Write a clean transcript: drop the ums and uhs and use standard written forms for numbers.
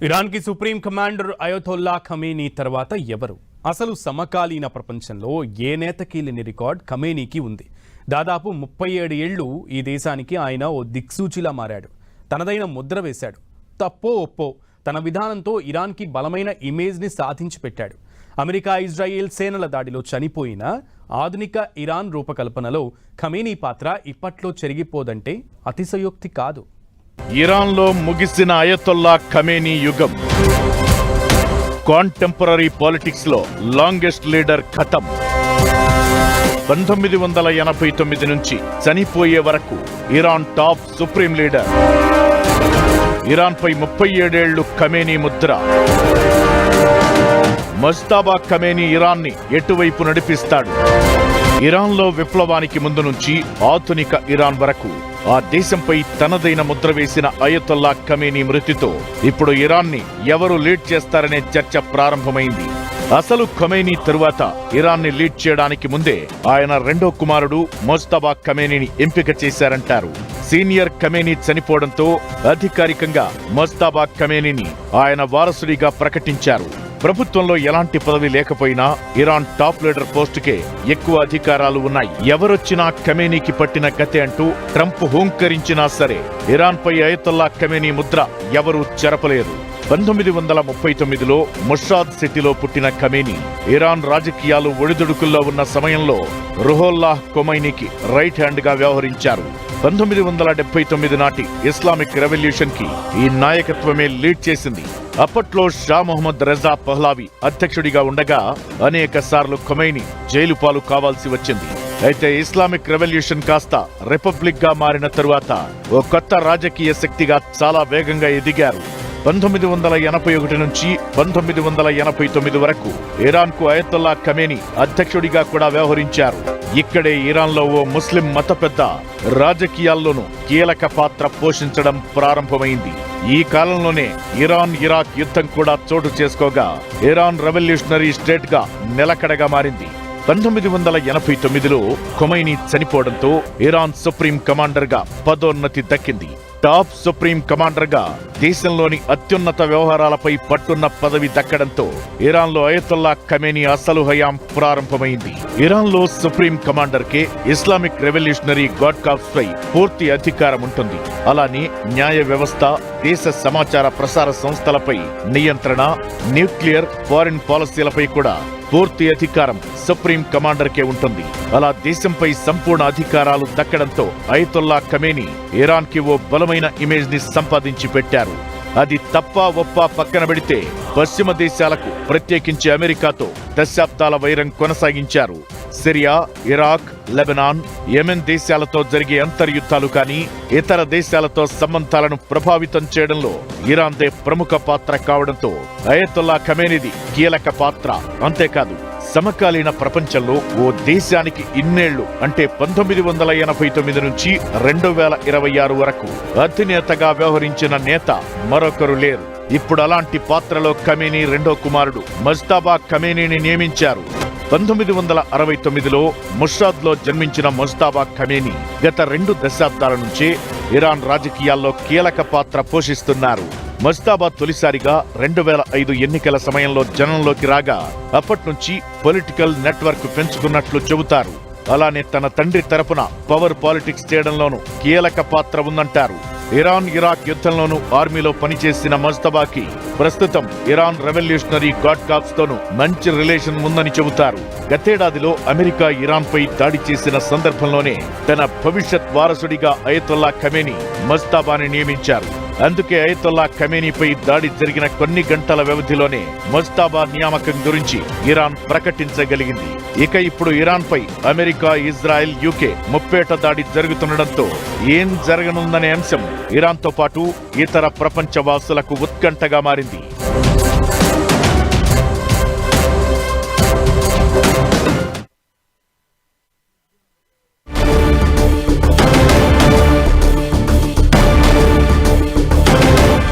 ఇరాన్కి supreme commander Ayatollah Khamenei తర్వాత ఎవరు? అసలు సమకాలీన ప్రపంచంలో ఏ నేతకి లేని రికార్డ్ ఖమేనీకి ఉంది. దాదాపు 37 ఏళ్లు ఈ దేశానికి ఆయన ఓ దిక్సూచిలా మారాడు. తనదైన ముద్ర వేశాడు. తప్పో ఒప్పో తన విధానంతో ఇరాన్కి బలమైన ఇమేజ్ని సాధించి పెట్టాడు. అమెరికా ఇజ్రాయెల్ సేనల దాడిలో చనిపోయిన ఆధునిక ఇరాన్ రూపకల్పనలో ఖమేనీ పాత్ర ఇప్పట్లో చెరిగిపోదంటే అతిశయోక్తి కాదు. ఇరాన్లో ముగిసిన అయతొల్లా ఖమేనీ యుగం. కాంటెంపరరీ పాలిటిక్స్ లో లాంగెస్ట్ లీడర్ ఖతం. 1989 నుంచి చనిపోయే వరకు Iran top supreme leader. Iran పై 37 ఏళ్లు ఖమేనీ ముద్ర. ముజ్తబా ఖమేనీ ఇరాన్ని ఎటువైపు నడిపిస్తాడు? ఇరాన్లో విప్లవానికి ముందు నుంచి ఆధునిక ఇరాన్ వరకు ఆ దేశంపై తనదైన ముద్ర వేసిన అయతొల్లా ఖమేనీ మృతితో ఇప్పుడు ఇరాన్ని ఎవరు లీడ్ చేస్తారనే చర్చ ప్రారంభమైంది. అసలు ఖమేనీ తరువాత ఇరాన్ని లీడ్ చేయడానికి ముందే ఆయన రెండో కుమారుడు ముజ్తబా ఖమేనీని ఎంపిక చేశారంటారు. సీనియర్ ఖమేనీ చనిపోవడంతో అధికారికంగా ముజ్తబా ఖమేనీని ఆయన వారసుడిగా ప్రకటించారు. ప్రభుత్వంలో ఎలాంటి పదవి లేకపోయినా ఇరాన్ టాప్ లీడర్ పోస్టుకే ఎక్కువ అధికారాలు ఉన్నాయి. ఎవరొచ్చినా ఖమేనీకి పట్టిన గతే అంటూ ట్రంప్ హూంకరించినా సరే ఇరాన్ పై అయతొల్లా ఖమేనీ ముద్ర ఎవరూ చెరపలేరు. 1939లో ముషాద్ సిటీలో పుట్టిన ఖమేనీ ఇరాన్ రాజకీయాలు ఒడిదుడుకుల్లో ఉన్న సమయంలో రుహుల్లాహ్ ఖొమైనీకి రైట్ హ్యాండ్ గా వ్యవహరించారు. 1979 నాటి ఇస్లామిక్ రెవల్యూషన్ కి ఈ నాయకత్వమే లీడ్ చేసింది. అప్పట్లో షా మొహమ్మద్ రెజా పహ్లావి అధ్యక్షుడిగా ఉండగా అనేక సార్లు ఖొమైనీ జైలు పాలు కావాల్సి వచ్చింది. అయితే ఇస్లామిక్ రెవల్యూషన్ కాస్త రిపబ్లిక్ గా మారిన తరువాత ఓ కొత్త రాజకీయ శక్తిగా చాలా వేగంగా ఎదిగారు. 1981 నుంచి 1989 వరకు ఇరాన్ కు అయతొల్లా ఖమేనీ అధ్యక్షుడిగా కూడా వ్యవహరించారు. ఇక్కడే ఇరాన్లో ఓ ముస్లిం మత పెద్ద రాజకీయాల్లోనూ కీలక పాత్ర పోషించడం ప్రారంభమైంది. ఈ కాలంలోనే ఇరాన్ ఇరాక్ యుద్ధం కూడా చోటు చేసుకోగా ఇరాన్ రెవల్యూషనరీ స్టేట్ గా నిలకడగా మారింది. 1989లో ఖొమైనీ చనిపోవడంతో ఇరాన్ సుప్రీం కమాండర్ గా పదోన్నతి దక్కింది. టాప్ సుప్రీం కమాండర్ గా దేశంలోని అత్యున్నత వ్యవహారాలపై పట్టున్న పదవి దక్కడంతో ఇరాన్లో అయతొల్లా ఖమేనీ అసలు హయాం ప్రారంభమైంది. ఇరాన్లో సుప్రీం కమాండర్ కే ఇస్లామిక్ రెవల్యూషనరీ గాడ్ కార్ప్స్ పై పూర్తి అధికారం ఉంటుంది. అలానే న్యాయ వ్యవస్థ, దేశ సమాచార ప్రసార సంస్థలపై నియంత్రణ, న్యూక్లియర్, ఫారిన్ పాలసీలపై కూడా పూర్తి అధికారం సుప్రీం కమాండర్ కే ఉంటుంది. అలా దేశంపై సంపూర్ణ అధికారాలు దక్కడంతో అయతొల్లా ఖమేనీ ఇరాన్ కి ఓ బలమైన ఇమేజ్ ని సంపాదించి పెట్టారు. అది తప్పా ఒప్పా పక్కన పెడితే పశ్చిమ దేశాలకు, ప్రత్యేకించి అమెరికాతో దశాబ్దాల వైరం కొనసాగించారు. సిరియా, ఇరాక్, లెబనాన్, యెమెన్ దేశాలతో జరిగే అంతర్యుద్ధాలు కానీ ఇతర దేశాలతో సంబంధాలను ప్రభావితం చేయడంలో ఇరాన్దే ప్రముఖ పాత్ర కావడంతో అయతొల్లా ఖమేనీది కీలక పాత్ర. అంతేకాదు సమకాలీన ప్రపంచంలో ఓ దేశానికి ఇన్నేళ్లు అంటే 1989 నుంచి 2026 వరకు అధినేతగా వ్యవహరించిన నేత మరొకరు లేరు. ఇప్పుడు అలాంటి పాత్రలో ఖమేనీ రెండో కుమారుడు ముజ్తబా ఖమేనీని నియమించారు. 1969లో ముషాద్లో జన్మించిన ముజ్తబా ఖమేనీ గత 2 దశాబ్దాల నుంచే ఇరాన్ రాజకీయాల్లో కీలక పాత్ర పోషిస్తున్నారు. ముజ్తబా తొలిసారిగా 2005 ఎన్నికల సమయంలో జనంలోకి రాగా అప్పట్నుంచి పొలిటికల్ నెట్వర్క్ పెంచుకున్నట్లు చెబుతారు. అలానే తన తండ్రి తరపున పవర్ పాలిటిక్స్ చేయడంలోనూ కీలక పాత్ర ఉందంటారు. ఇరాన్ ఇరాక్ యుద్ధంలోనూ ఆర్మీలో పనిచేసిన ముజ్తబాకి ప్రస్తుతం ఇరాన్ రెవల్యూషనరీ గాడ్ కార్ప్స్ తోనూ మంచి రిలేషన్ ఉందని చెబుతారు. గతేడాదిలో అమెరికా ఇరాన్ పై దాడి చేసిన సందర్భంలోనే తన భవిష్యత్ వారసుడిగా అయతొల్లా ఖమేనీ ముజ్తబాని నియమించారు. అందుకే అయతొల్లా ఖమేనీపై దాడి జరిగిన కొన్ని గంటల వ్యవధిలోనే ముజ్తబా నియామకం గురించి ఇరాన్ ప్రకటించగలిగింది. ఇక ఇప్పుడు ఇరాన్ పై అమెరికా, ఇజ్రాయెల్, యూకే ముప్పేట దాడి జరుగుతుండటంతో ఏం జరగనుందనే అంశం ఇరాన్తో పాటు ఇతర ప్రపంచ వాసులకు ఉత్కంఠగా మారింది.